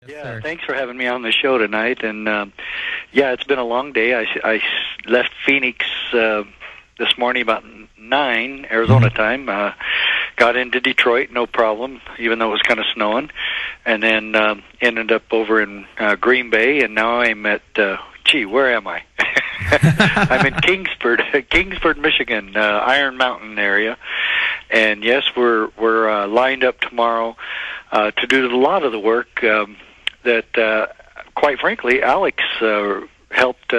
Yeah, sir. thanks for having me on the show tonight. And yeah, it's been a long day. I left Phoenix this morning about 9 Arizona time. Got into Detroit, no problem, even though it was kind of snowing. And then ended up over in Green Bay, and now I'm at, where am I? I'm in Kingsford, Michigan, Iron Mountain area. And yes, we're lined up tomorrow to do a lot of the work that, quite frankly, Alex helped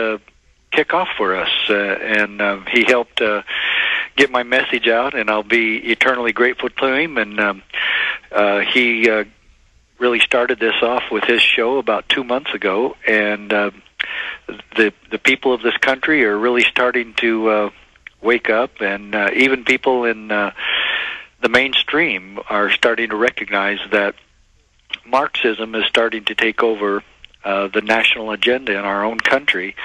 kick off for us, and he helped get my message out, and I'll be eternally grateful to him. And he really started this off with his show about 2 months ago, and the people of this country are really starting to wake up, and even people in the mainstream are starting to recognize that Marxism is starting to take over the national agenda in our own country.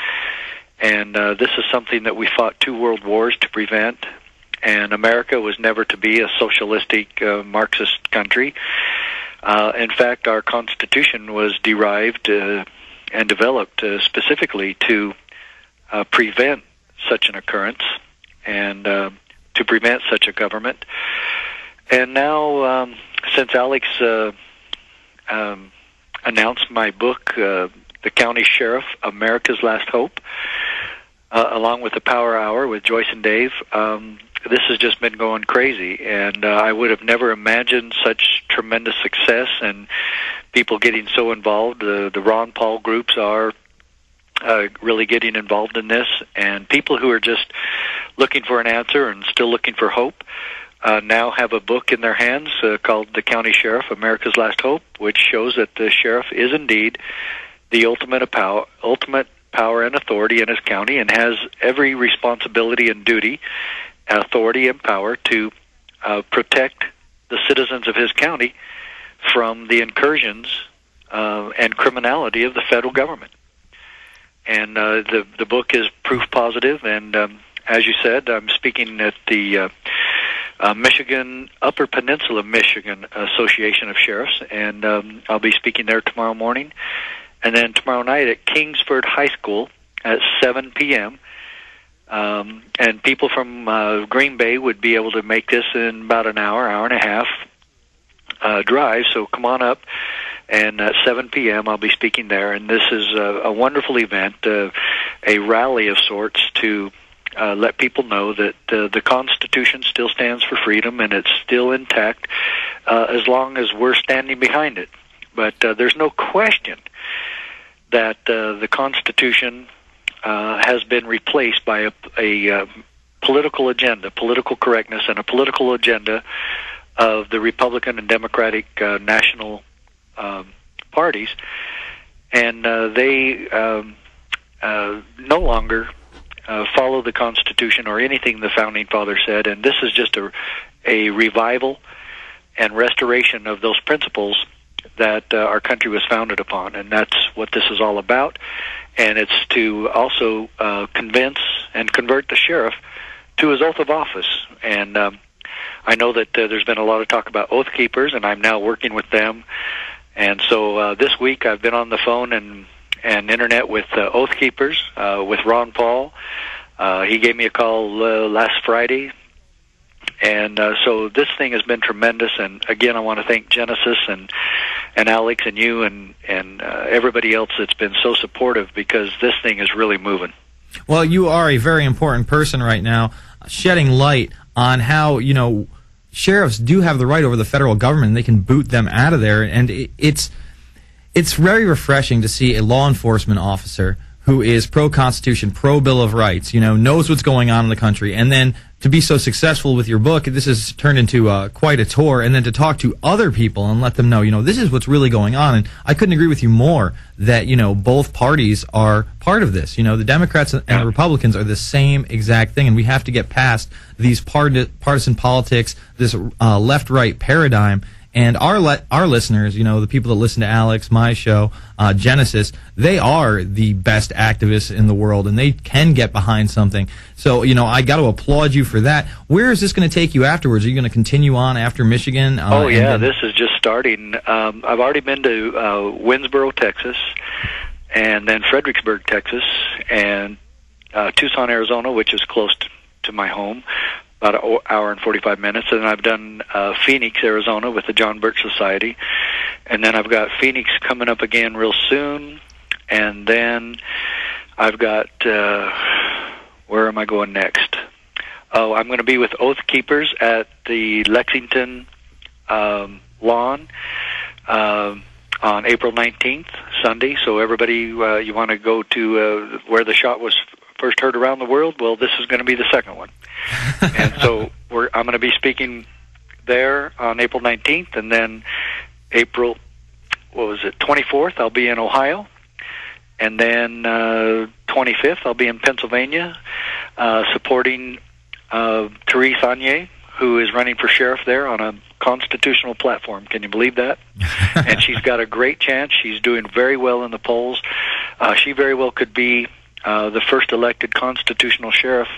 And this is something that we fought 2 world wars to prevent. And America was never to be a socialistic Marxist country. In fact, our Constitution was derived and developed specifically to prevent such an occurrence and to prevent such a government. And now, since Alex announced my book, The County Sheriff, America's Last Hope, along with the Power Hour with Joyce and Dave, this has just been going crazy, and I would have never imagined such tremendous success and people getting so involved. The Ron Paul groups are really getting involved in this, and people who are just looking for an answer and still looking for hope now have a book in their hands called The County Sheriff, America's Last Hope, which shows that the sheriff is indeed the ultimate power and authority in his county, and has every responsibility and duty, authority and power to protect the citizens of his county from the incursions and criminality of the federal government. And the book is proof positive, and as you said, I'm speaking at the Michigan, Upper Peninsula Michigan Association of Sheriffs, and I'll be speaking there tomorrow morning. And then tomorrow night at Kingsford High School at 7 p.m. And people from Green Bay would be able to make this in about an hour and a half drive. So come on up, and at 7 p.m. I'll be speaking there. And this is a wonderful event, a rally of sorts to let people know that the Constitution still stands for freedom, and it's still intact as long as we're standing behind it. But there's no question that the Constitution has been replaced by a political agenda, political correctness, and a political agenda of the Republican and Democratic national parties. And they no longer follow the Constitution or anything the Founding Fathers said. And this is just a revival and restoration of those principles that our country was founded upon, and that's what this is all about. And it's to also convince and convert the sheriff to his oath of office. And I know that there's been a lot of talk about oath keepers, and I'm now working with them. And so this week I've been on the phone and internet with oath keepers, with Ron Paul. He gave me a call last Friday. And so this thing has been tremendous, and again, I want to thank Genesis and Alex and you and everybody else that's been so supportive, because this thing is really moving. Well, you are a very important person right now, shedding light on how, sheriffs do have the right over the federal government, and they can boot them out of there, and it's very refreshing to see a law enforcement officer who is pro-Constitution, pro-Bill of Rights, knows what's going on in the country, and then to be so successful with your book, this has turned into quite a tour, and then to talk to other people and let them know, this is what's really going on. And I couldn't agree with you more that, both parties are part of this. The Democrats and the Republicans are the same exact thing, and we have to get past these partisan politics, this left-right paradigm. And our listeners, the people that listen to Alex, my show, Genesis, they are the best activists in the world, and they can get behind something. So, I got to applaud you for that. Where is this going to take you afterwards? Are you going to continue on after Michigan? This is just starting. I've already been to Winsboro, Texas, and then Fredericksburg, Texas, and Tucson, Arizona, which is close to my home, about an hour and 45 minutes. And then I've done Phoenix, Arizona with the John Birch Society. And then I've got Phoenix coming up again real soon. And then I've got, where am I going next? Oh, I'm going to be with Oath Keepers at the Lexington lawn on April 19th, Sunday. So everybody, you want to go to where the shot was first heard around the world? Well, this is going to be the second one. And so I'm going to be speaking there on April 19th, and then April, 24th, I'll be in Ohio. And then 25th, I'll be in Pennsylvania supporting Therese Anye, who is running for sheriff there on a constitutional platform. Can you believe that? And she's got a great chance. She's doing very well in the polls. She very well could be the first elected constitutional sheriff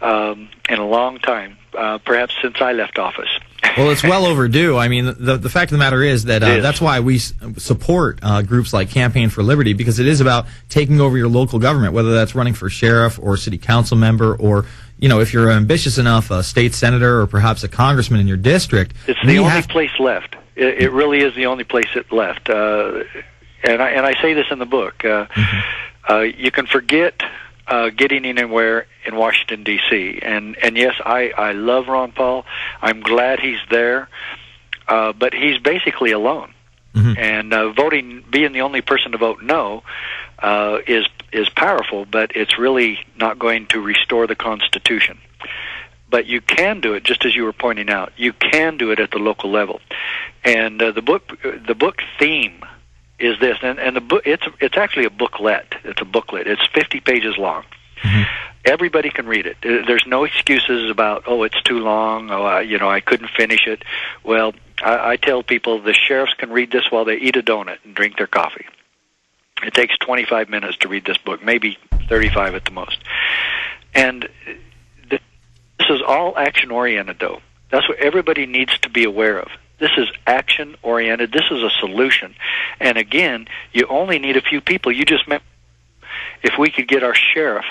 in a long time, perhaps since I left office. Well, it's well overdue. I mean, the fact of the matter is that that's why we support groups like Campaign for Liberty, because it is about taking over your local government, whether that's running for sheriff or city council member, or, you know, if you're ambitious enough, a state senator or perhaps a congressman in your district. It's the only place left. It really is the only place it left. And I say this in the book. You can forget getting anywhere in Washington, D.C. And yes, I love Ron Paul. I'm glad he's there. But he's basically alone. And being the only person to vote no is powerful, but it's really not going to restore the Constitution. But you can do it, just as you were pointing out. You can do it at the local level. And the book theme is this, and the book, it's actually a booklet. It's a booklet. It's 50 pages long. Everybody can read it. There's no excuses about, oh, it's too long, I couldn't finish it. Well, I tell people the sheriffs can read this while they eat a donut and drink their coffee. It takes 25 minutes to read this book, maybe 35 at the most. And this is all action-oriented, though. That's what everybody needs to be aware of. This is action-oriented. This is a solution. And again, you only need a few people. You just met. If we could get our sheriff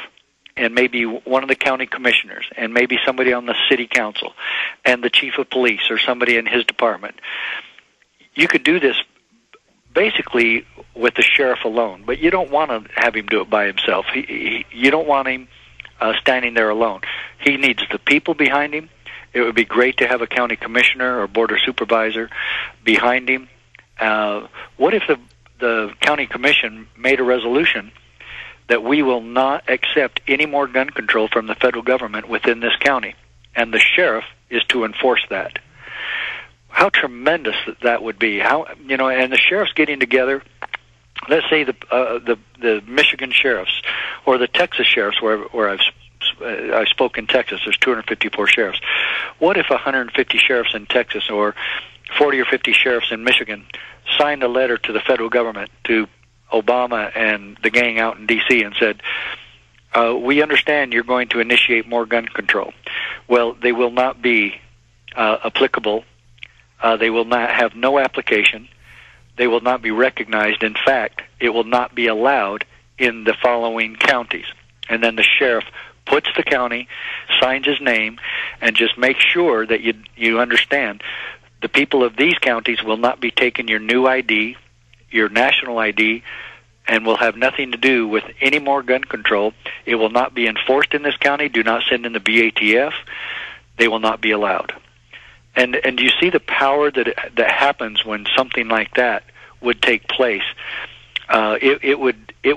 and maybe one of the county commissioners and maybe somebody on the city council and the chief of police or somebody in his department, you could do this basically with the sheriff alone. But you don't want to have him do it by himself. You don't want him standing there alone. He needs the people behind him. It would be great to have a county commissioner or board of supervisor behind him. What if the county commission made a resolution that we will not accept any more gun control from the federal government within this county, and the sheriff is to enforce that? How tremendous that would be! And the sheriffs getting together. Let's say the Michigan sheriffs or the Texas sheriffs, where I spoke in Texas. There's 254 sheriffs. What if 150 sheriffs in Texas or 40 or 50 sheriffs in Michigan signed a letter to the federal government, to Obama and the gang out in D.C., and said, we understand you're going to initiate more gun control. Well, they will not be applicable. They will not have no application. They will not be recognized. In fact, it will not be allowed in the following counties. And then the sheriff puts the county, signs his name, and just make sure that you understand the people of these counties will not be taking your new ID, your national ID, and will have nothing to do with any more gun control. It will not be enforced in this county. Do not send in the BATF. They will not be allowed. And you see the power that happens when something like that would take place. It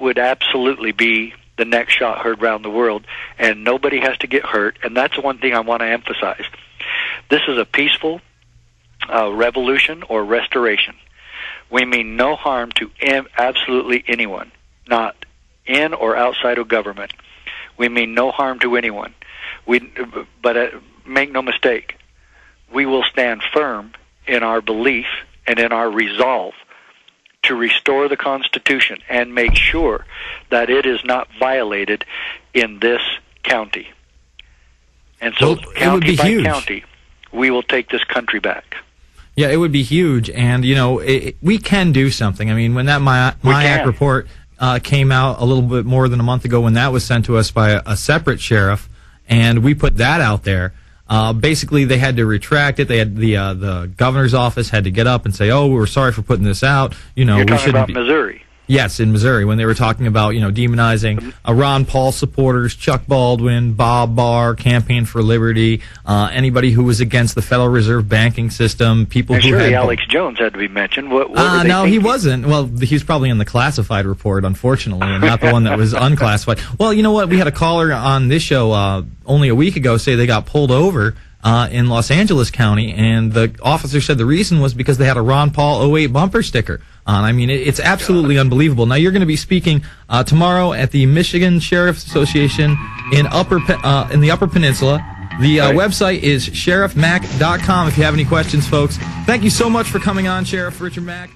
would absolutely be the next shot heard around the world, and nobody has to get hurt. And that's one thing I want to emphasize. This is a peaceful revolution or restoration. We mean no harm to absolutely anyone, not in or outside of government. We mean no harm to anyone. But make no mistake, we will stand firm in our belief and in our resolve to restore the Constitution and make sure that it is not violated in this county. And so, county by county, we will take this country back. Yeah, it would be huge, and we can do something. I mean, when that MIAC report came out a little bit more than a month ago, when that was sent to us by a separate sheriff, and we put that out there, basically they had to retract it. They had the governor's office had to get up and say, "Oh, we're sorry for putting this out." You're talking about Missouri. Yes, in Missouri, when they were talking about, demonizing Ron Paul supporters, Chuck Baldwin, Bob Barr, Campaign for Liberty, anybody who was against the Federal Reserve banking system, people who surely Alex Jones had to be mentioned. What were they no, thinking? He wasn't. Well, he was probably in the classified report, unfortunately, and not the one that was unclassified. Well, you know what? We had a caller on this show only a week ago say they got pulled over in Los Angeles County, and the officer said the reason was because they had a Ron Paul 08 bumper sticker on. I mean, it's absolutely unbelievable. Now, you're going to be speaking tomorrow at the Michigan Sheriff's Association in the Upper Peninsula. The website is sheriffmack.com if you have any questions, folks. Thank you so much for coming on, Sheriff Richard Mack.